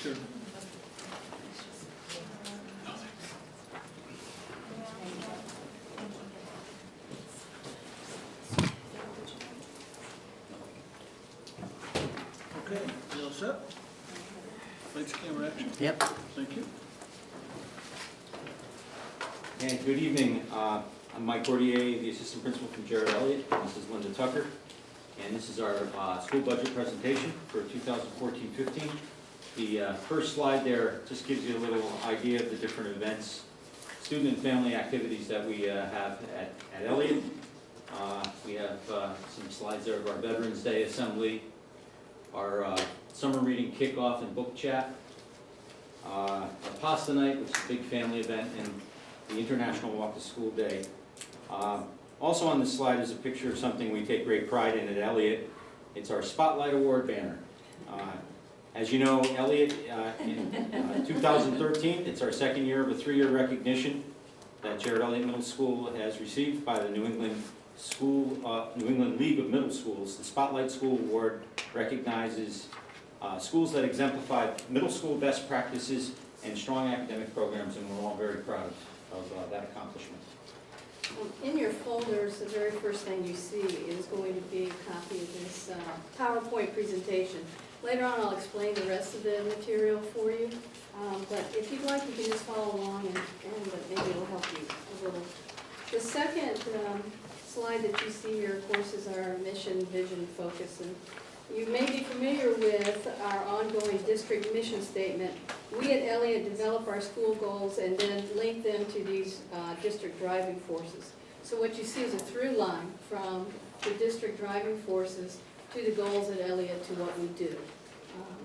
Sure. Okay, you all set? Lights, camera, action. Yep. Thank you. And good evening. I'm Mike Gourdier, the assistant principal from Jared Eliot. This is Linda Tucker. And this is our school budget presentation for 2014-15. The first slide there just gives you a little idea of the different events, student and family activities that we have at Eliot. We have some slides there of our Veterans Day Assembly, our summer reading kickoff and book chat, our pasta night, which is a big family event, and the International Walk to School Day. Also on this slide is a picture of something we take great pride in at Eliot. It's our Spotlight Award banner. As you know, Eliot, in 2013, it's our second year of a 3-year recognition that Jared Eliot Middle School has received by the New England League of Middle Schools. The Spotlight School Award recognizes schools that exemplify middle school best practices and strong academic programs, and we're all very proud of that accomplishment. In your folders, the very first thing you see is going to be a copy of this PowerPoint presentation. Later on, I'll explain the rest of the material for you, but if you'd like, you can just follow along and maybe it'll help you a little. The second slide that you see here, of course, is our mission, vision, focus, and you may be familiar with our ongoing district mission statement. We at Eliot develop our school goals and then link them to these district driving forces. So what you see is a through line from the district driving forces to the goals at Eliot to what we do.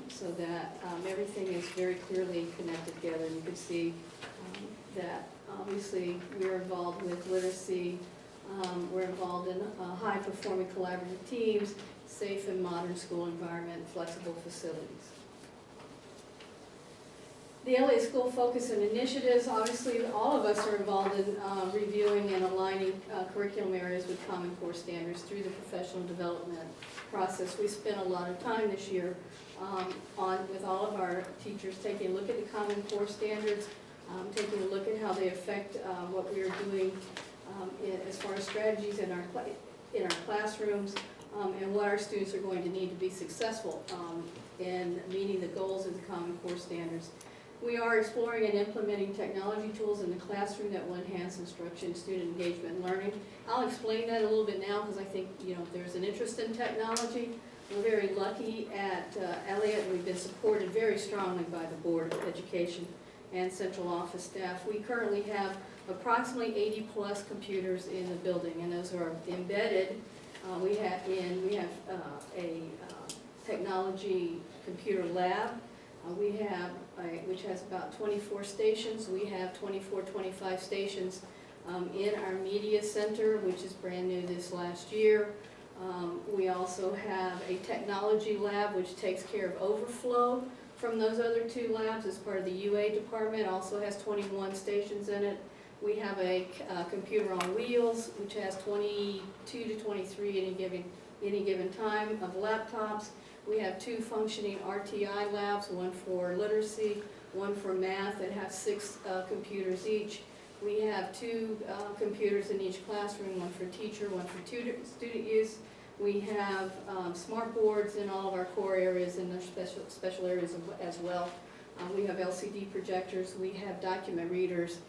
So that everything is very clearly connected together. And you can see that obviously we're involved with literacy, we're involved in high-performing collaborative teams, safe and modern school environment, flexible facilities. The Eliot School Focus and Initiatives, obviously all of us are involved in reviewing and aligning curriculum areas with Common Core standards through the professional development process. We spent a lot of time this year with all of our teachers taking a look at the Common Core standards, taking a look at how they affect what we are doing as far as strategies in our classrooms, and what our students are going to need to be successful in meeting the goals of the Common Core standards. We are exploring and implementing technology tools in the classroom that will enhance instruction, student engagement, and learning. I'll explain that a little bit now because I think there's an interest in technology. We're very lucky at Eliot. We've been supported very strongly by the Board of Education and central office staff. We currently have approximately 80+ computers in the building, and those are embedded. We have a technology computer lab. We have which has about 24 stations. We have 25 stations in our media center, which is brand new this last year. We also have a technology lab which takes care of overflow from those other 2 labs as part of the UA department. Also has 21 stations in it. We have a computer on wheels, which has 22 to 23 any given time of laptops. We have 2 functioning RTI labs, one for literacy, one for math, that have 6 computers each. We have 2 computers in each classroom, one for teacher, one for student use. We have smart boards in all of our core areas and their special areas as well. We have LCD projectors, we have document readers.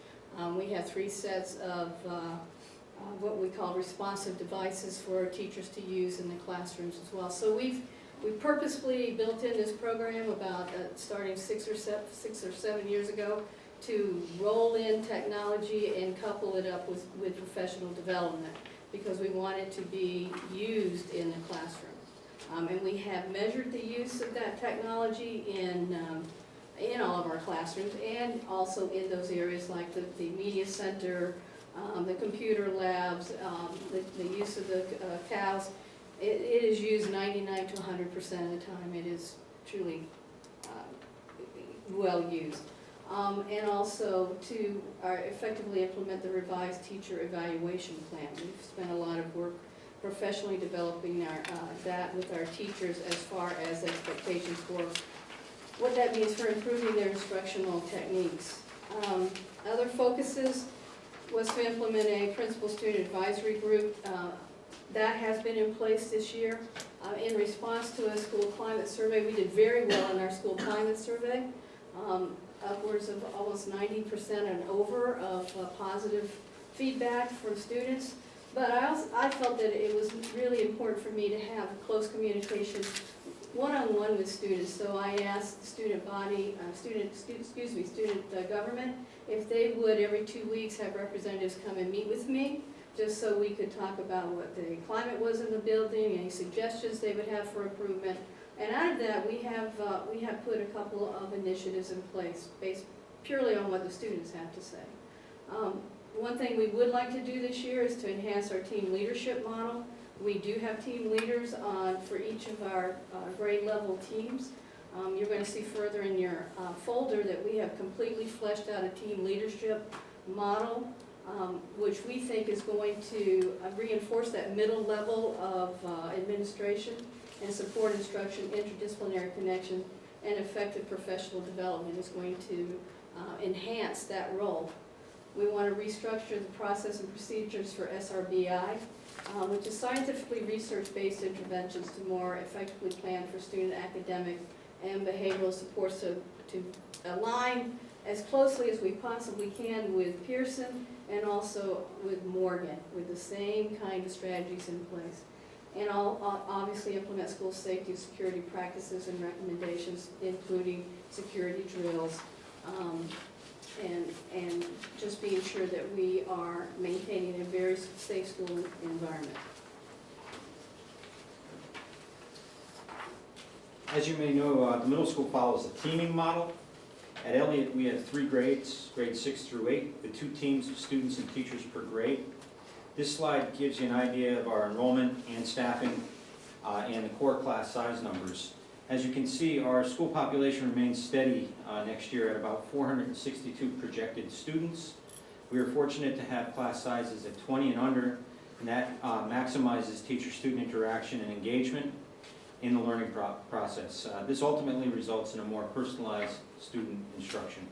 We have 3 sets of what we call responsive devices for teachers to use in the classrooms as well. So we purposefully built in this program about starting 6 or 7 years ago to roll in technology and couple it up with professional development because we want it to be used in the classroom. And we have measured the use of that technology in all of our classrooms and also in those areas like the media center, the computer labs, the use of the cows. It is used 99 to 100% of the time. It is truly well used. And also to effectively implement the revised teacher evaluation plan. We've spent a lot of work professionally developing that with our teachers as far as expectations for what that means for improving their instructional techniques. Other focuses was to implement a principal-student advisory group. That has been in place this year. In response to a school climate survey, we did very well in our school climate survey. Upwards of almost 90% and over of positive feedback from students. But I felt that it was really important for me to have close communication one-on-one with students. So I asked the student body, student government, if they would every 2 weeks have representatives come and meet with me, just so we could talk about what the climate was in the building, any suggestions they would have for improvement. And out of that, we have put a couple of initiatives in place based purely on what the students have to say. One thing we would like to do this year is to enhance our team leadership model. We do have team leaders for each of our grade level teams. You're going to see further in your folder that we have completely fleshed out a team leadership model, which we think is going to reinforce that middle level of administration and support instruction, interdisciplinary connection, and effective professional development is going to enhance that role. We want to restructure the process and procedures for SRBI, which is scientifically research-based interventions to more effectively plan for student academic and behavioral supports to align as closely as we possibly can with Pearson and also with Morgan, with the same kind of strategies in place. And I'll obviously implement school safety and security practices and recommendations, including security drills, and just being sure that we are maintaining a very safe school environment. As you may know, the middle school follows a teaming model. At Eliot, we have 3 grades, grades 6 through 8, with 2 teams of students and teachers per grade. This slide gives you an idea of our enrollment and staffing and the core class size numbers. As you can see, our school population remains steady next year at about 462 projected students. We are fortunate to have class sizes of 20 and under, and that maximizes teacher-student interaction and engagement in the learning process. This ultimately results in a more personalized student instruction.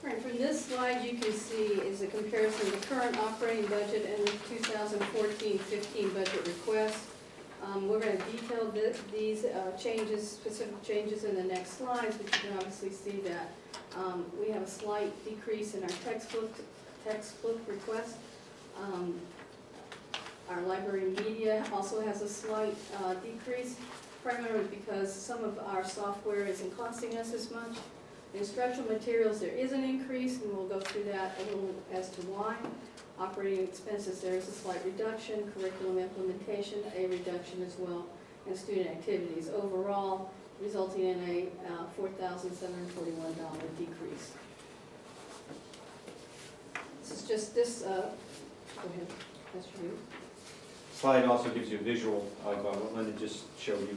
All right, from this slide you can see is a comparison of the current operating budget and the 2014-15 budget request. We're going to detail these changes, specific changes in the next slides, but you can obviously see that we have a slight decrease in our textbook request. Our library media also has a slight decrease, primarily because some of our software isn't costing us as much. Instructional materials, there is an increase, and we'll go through that a little as to why. Operating expenses, there is a slight reduction. Curriculum implementation, a reduction as well. And student activities, overall, resulting in a $4,741 decrease. This is just this, go ahead, Mr. Yu. Slide also gives you a visual of what Linda just showed you.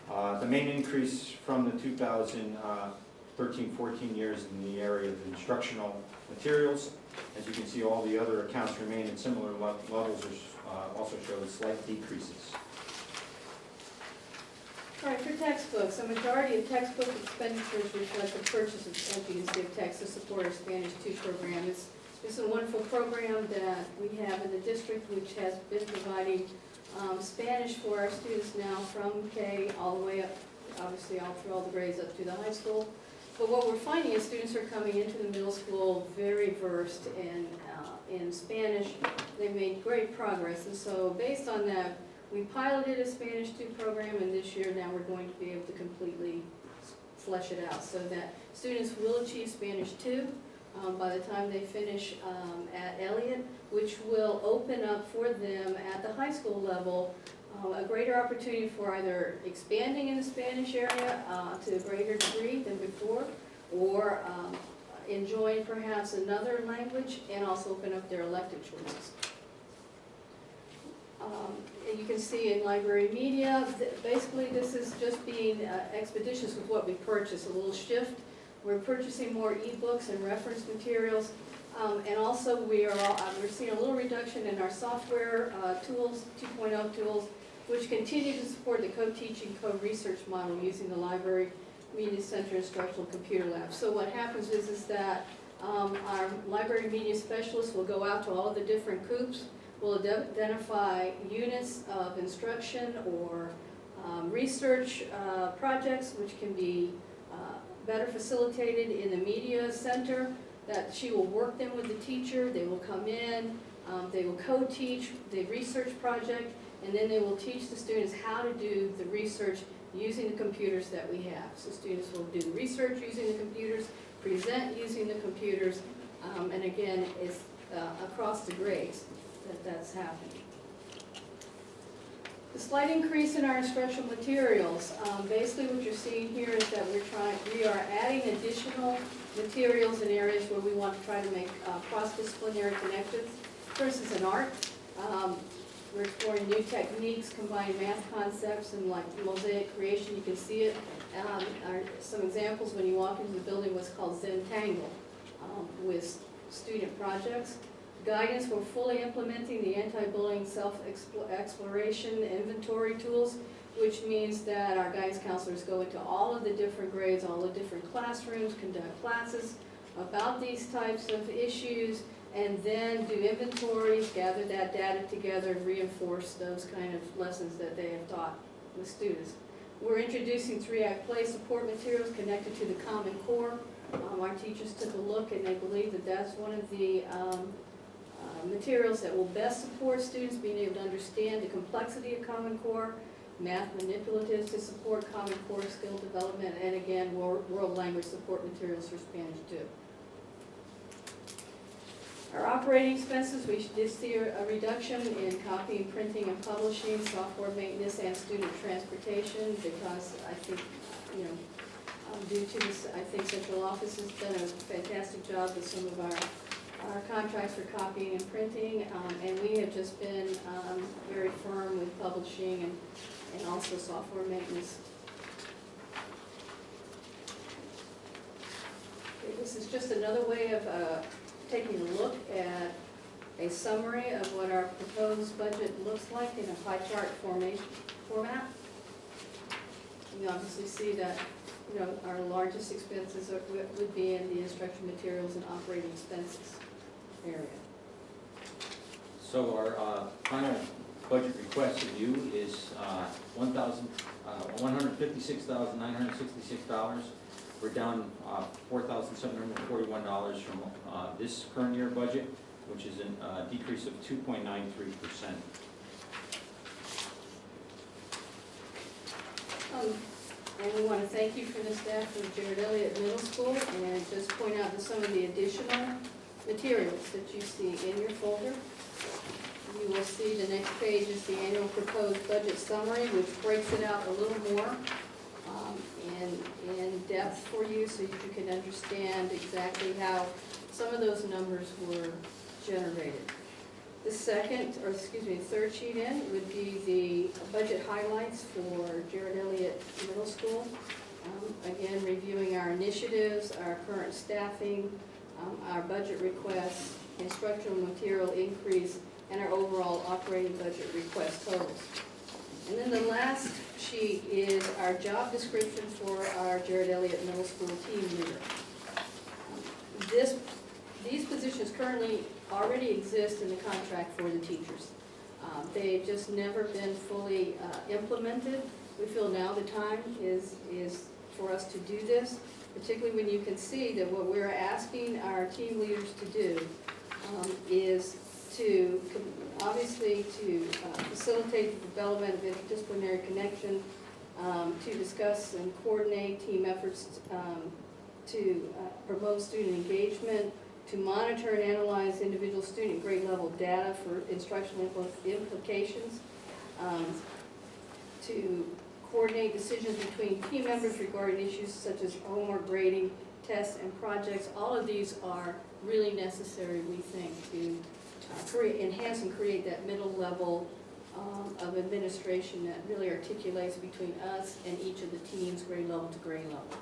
The main increase from the 2013-14 years in the area of instructional materials. As you can see, all the other accounts remain at similar levels, which also show slight decreases. All right, for textbooks, a majority of textbook expenditures reflect the purchase of, as you can see, of text to support our Spanish 2 program. It's a wonderful program that we have in the district, which has been providing Spanish for our students now from K all the way up, obviously all through all the grades up to the high school. But what we're finding is students are coming into the middle school very versed in Spanish. They've made great progress, and so based on that, we piloted a Spanish 2 program, and this year now we're going to be able to completely flesh it out so that students will achieve Spanish 2 by the time they finish at Eliot, which will open up for them at the high school level a greater opportunity for either expanding in the Spanish area to a greater degree than before, or enjoying perhaps another language, and also open up their elective choices. And you can see in library media, basically this is just being expeditious with what we purchase, a little shift. We're purchasing more e-books and reference materials, and also we're seeing a little reduction in our software tools, 2.0 tools, which continue to support the co-teaching, co-research model using the library media center instructional computer lab. So what happens is that our library media specialists will go out to all of the different COOPs, will identify units of instruction or research projects which can be better facilitated in the media center, that she will work them with the teacher. They will come in, they will co-teach the research project, and then they will teach the students how to do the research using the computers that we have. So students will do the research using the computers, present using the computers, and again, it's across the grades that's happening. The slight increase in our instructional materials, basically what you're seeing here is that we are adding additional materials in areas where we want to try to make cross-disciplinary connections. For instance, in art, we're exploring new techniques, combining math concepts and like mosaic creation. You can see it. Some examples when you walk into the building, what's called Zentangle, with student projects. Guidance, we're fully implementing the anti-bullying self-exploration inventory tools, which means that our guidance counselors go into all of the different grades, all the different classrooms, conduct classes about these types of issues, and then do inventories, gather that data together, and reinforce those kind of lessons that they have taught with students. We're introducing 3-Act Play support materials connected to the Common Core. Our teachers took a look and they believe that that's one of the materials that will best support students being able to understand the complexity of Common Core, math manipulatives to support Common Core skill development, and again, world language support materials for Spanish too. Our operating expenses, we did see a reduction in copying, printing, and publishing, software maintenance, and student transportation, because I think, due to this, I think central office has done a fantastic job with some of our contracts for copying and printing, and we have just been very firm with publishing and also software maintenance. Okay, this is just another way of taking a look at a summary of what our proposed budget looks like in a pie chart format. You obviously see that our largest expenses would be in the instructional materials and operating expenses area. So our final budget request of you is $156,966. We're down $4,741 from this current year budget, which is a decrease of 2.93%. And we want to thank you for the staff of Jared Eliot Middle School, and just point out that some of the additional materials that you see in your folder. You will see the next page is the annual proposed budget summary, which breaks it out a little more in depth for you, so you can understand exactly how some of those numbers were generated. The third sheet in would be the budget highlights for Jared Eliot Middle School. Again, reviewing our initiatives, our current staffing, our budget requests, instructional material increase, and our overall operating budget request totals. And then the last sheet is our job description for our Jared Eliot Middle School team leader. These positions currently already exist in the contract for the teachers. They've just never been fully implemented. We feel now the time is for us to do this, particularly when you can see that what we're asking our team leaders to do is to facilitate the development of interdisciplinary connection, to discuss and coordinate team efforts to promote student engagement, to monitor and analyze individual student grade level data for instructional implications, to coordinate decisions between team members regarding issues such as homework grading, tests, and projects. All of these are really necessary, we think, to enhance and create that middle level of administration that really articulates between us and each of the teams, grade level to grade level.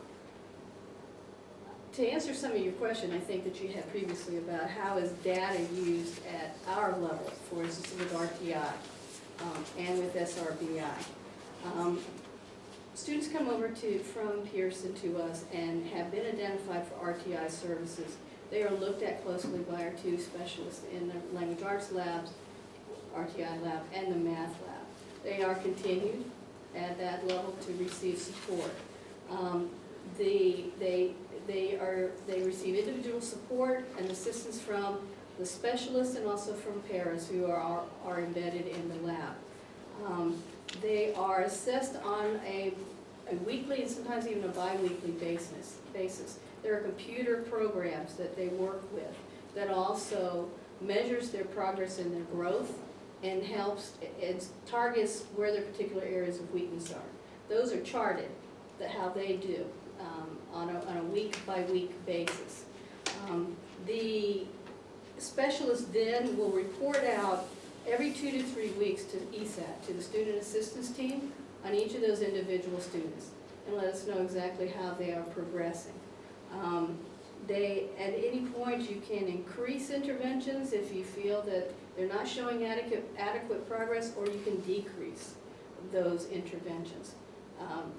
To answer some of your question, I think that you had previously about how is data used at our level, for instance with RTI. and with SRBI. Students come over from Pearson to us and have been identified for RTI services. They are looked at closely by our two specialists in the language arts labs, RTI lab, and the math lab. They are continued at that level to receive support. They receive individual support and assistance from the specialists and also from paras who are embedded in the lab. They are assessed on a weekly and sometimes even a bi-weekly basis. There are computer programs that they work with that also measures their progress and their growth and helps, it targets where their particular areas of weakness are. Those are charted, how they do on a week-by-week basis. The specialist then will report out every 2 to 3 weeks to ESAT, to the student assistance team, on each of those individual students, and let us know exactly how they are progressing. At any point, you can increase interventions if you feel that they're not showing adequate progress, or you can decrease those interventions.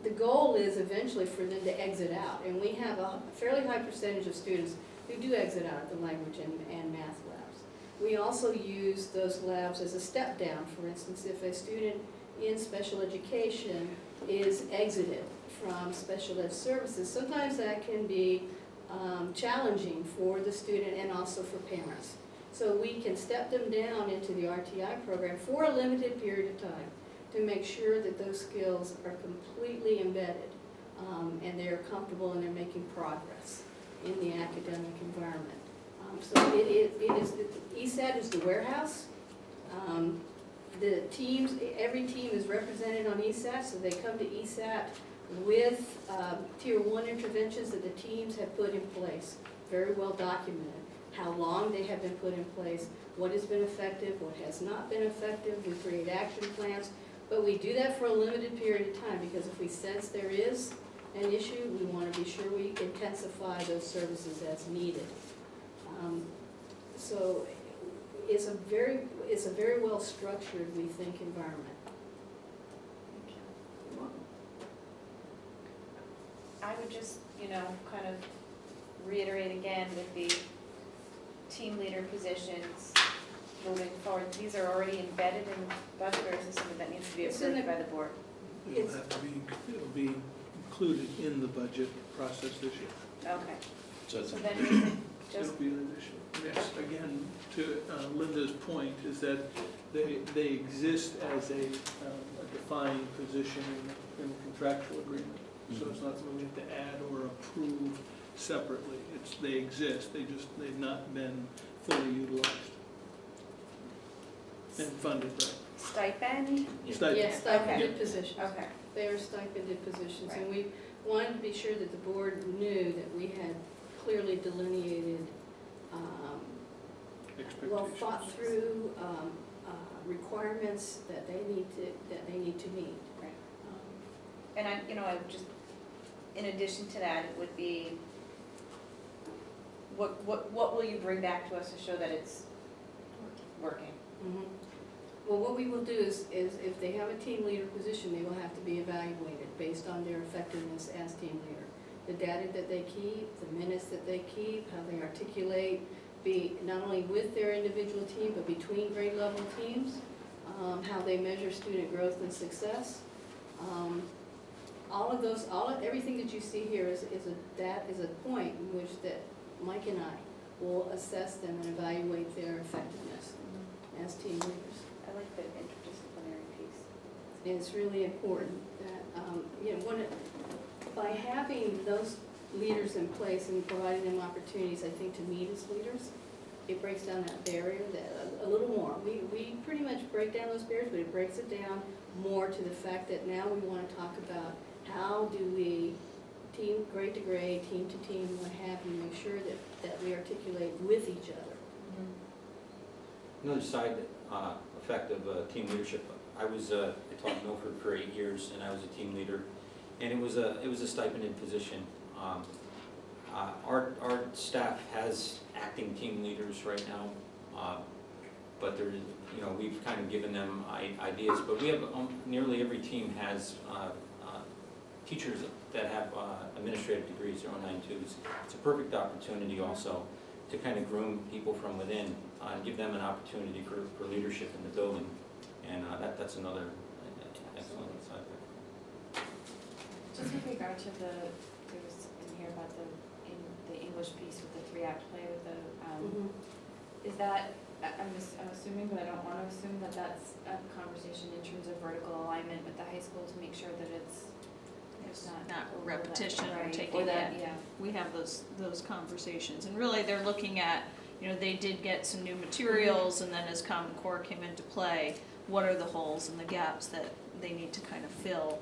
The goal is eventually for them to exit out, and we have a fairly high percentage of students who do exit out of the language and math labs. We also use those labs as a step down. For instance, if a student in special education is exited from special ed services, sometimes that can be challenging for the student and also for parents. So we can step them down into the RTI program for a limited period of time to make sure that those skills are completely embedded and they're comfortable and they're making progress in the academic environment. So ESAT is the warehouse. The teams, every team is represented on ESAT, so they come to ESAT with Tier 1 interventions that the teams have put in place, very well documented, how long they have been put in place, what has been effective, what has not been effective. We create action plans, but we do that for a limited period of time, because if we sense there is an issue, we want to be sure we intensify those services as needed. So it's a very well structured, we think, environment. I would just, kind of reiterate again with the team leader positions moving forward. These are already embedded in the budget, or is this something that needs to be approved by the board? It'll be included in the budget process this year. Okay. So So then we can It'll just, be an addition. Yes, again, to Linda's point, is that they exist as a defined position in the contractual agreement. So it's not something we have to add or approve separately. They exist, they've not been fully utilized and funded, right? stipend? Stipend. Yes, stipended Okay. positions. Okay. They are stipended positions, and Right. we wanted to be sure that the board knew that we had clearly delineated, well thought through requirements that they need to meet. Right. And I would just, in addition to that, it would be, what will you bring back to us to show that it's working? Mhm. Well, what we will do is if they have a team leader position, they will have to be evaluated based on their effectiveness as team leader. The data that they keep, the minutes that they keep, how they articulate, be not only with their individual team, but between grade level teams, how they measure student growth and success. Everything that you see here is a point in which that Mike and I will assess them and evaluate their effectiveness as team leaders. I like the interdisciplinary piece. And it's really important that, by having those leaders in place and providing them opportunities, I think, to meet as leaders, it breaks down that barrier a little more. We pretty much break down those barriers, but it breaks it down more to the fact that now we want to talk about how do we, grade to grade, team to team, what have you, make sure that we articulate with each other. Another side effect of team leadership, I taught Milford for 8 years, and I was a team leader, and it was a stipended position. Our staff has acting team leaders right now. but there, you know, we've kind of given them ideas, but we have, nearly every team has teachers that have administrative degrees, their own 9.2s. It's a perfect opportunity also to kind of groom people from within and give them an opportunity for leadership in the building. And that's another excellent side there. Just with regard to there was in here about the English piece with the 3-act play with the, is that, I'm assuming, but I don't want to assume that that's a conversation in terms of vertical alignment with the high school to make sure that it's not repetition or right, taking or that, it. yeah. We have those conversations, and really they're looking at, you know, they did get some new materials, and then as Common Core came into play, what are the holes and the gaps that they need to kind of fill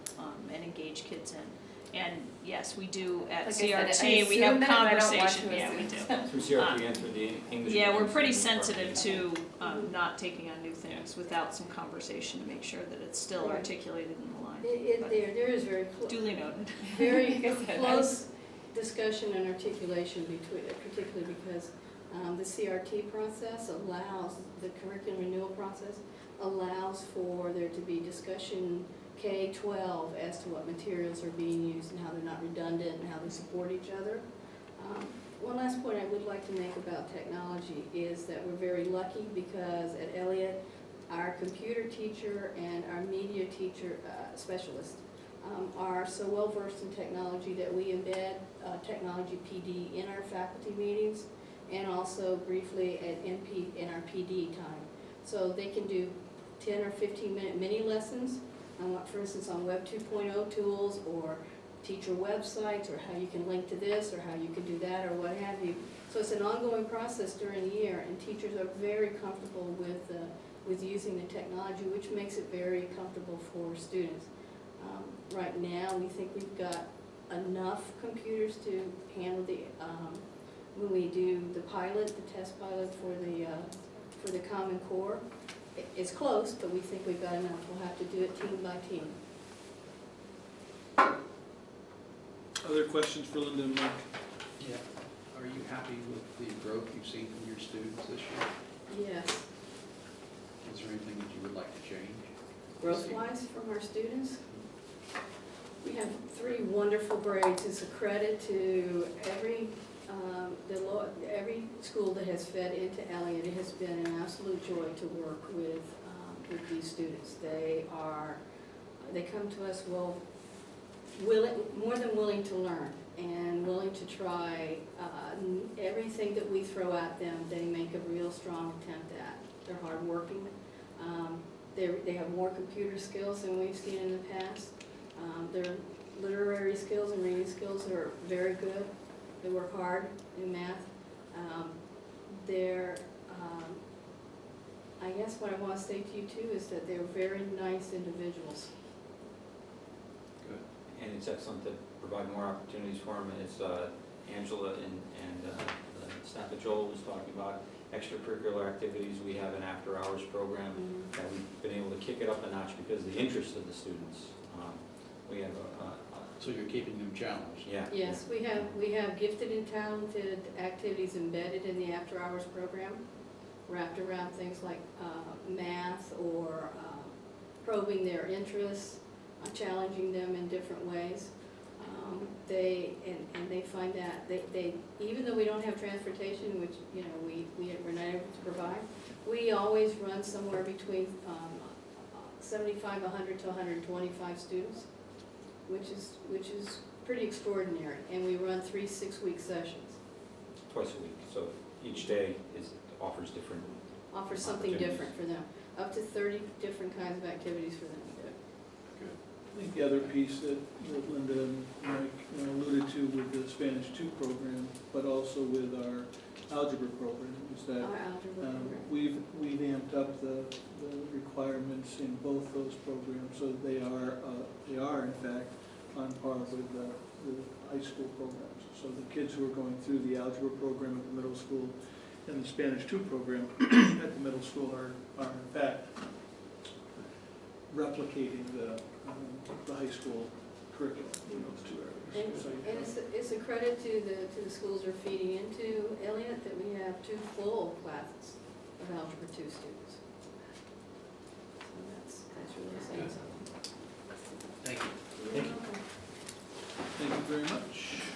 and engage kids in. And yes, we do at Like I said, CRT, I we have assume that, but I don't want conversation, to yeah, we assume. do. Through CRT and through the English. Yeah, we're pretty Department. sensitive to not taking on new things without some conversation to make sure that it's still Right. articulated in the line. But There is very close. duly noted. Very Like I said, close discussion and articulation between, particularly because the CRT process allows, the curriculum renewal process allows for there to be discussion K-12 as to what materials are being used and how they're not redundant and how they support each other. One last point I would like to make about technology is that we're very lucky because at Eliot, our computer teacher and our media teacher specialist are so well versed in technology that we embed technology PD in our faculty meetings and also briefly in our PD time. So they can do 10 or 15-minute mini lessons, for instance, on Web 2.0 tools or teacher websites or how you can link to this or how you can do that or what have you. So it's an ongoing process during the year, and teachers are very comfortable with using the technology, which makes it very comfortable for students. Right now, we think we've got enough computers to handle the, when we do the pilot, the test pilot for the Common Core. It's close, but we think we've got enough. We'll have to do it team by team. Other questions for Linda and Mike? Yeah. Are you happy with the growth you've seen from your students this year? Yes. Is there anything that you would like to change? Growth-wise from our students, we have 3 wonderful grades. It's a credit to every school that has fed into Eliot. It has been an absolute joy to work with these students. They come to us more than willing to learn and willing to try everything that we throw at them. They make a real strong attempt at. They're hardworking. They have more computer skills than we've seen in the past. Their literary skills and reading skills are very good. They work hard in math. I guess what I want to say to you too is that they're very nice individuals. Good. And it's excellent to provide more opportunities for them, as Angela and the staff at Joel was talking about, extracurricular activities. We have an after-hours program that we've been able to kick it up a notch because of the interest of the students. We have So you're keeping them challenged? yeah. Yes, we have gifted and talented activities embedded in the after-hours program, wrapped around things like math or probing their interests, challenging them in different ways. They find that they even though we don't have transportation, which we're not able to provide, we always run somewhere between 75, 100 to 125 students, which is pretty extraordinary. And we run 3 6-week sessions. Twice a week, so each day offers different. Offers something Opportunities. different for them, up to 30 different kinds of activities for them to do. Good. I think the other piece that Linda and Mike alluded to with the Spanish 2 program, but also with our algebra program, is that Our algebra program. we've amped up the requirements in both those programs, so they are in fact on par with the high school programs. So the kids who are going through the algebra program at the middle school and the Spanish 2 program at the middle school are in fact replicating the high school curriculum in those 2 areas. So you And have- it's a credit to the schools we're feeding into, Eliot, that we have 2 full classes of Algebra 2 students. So that's really saying something. Thank you. Thank you. Thank you very much.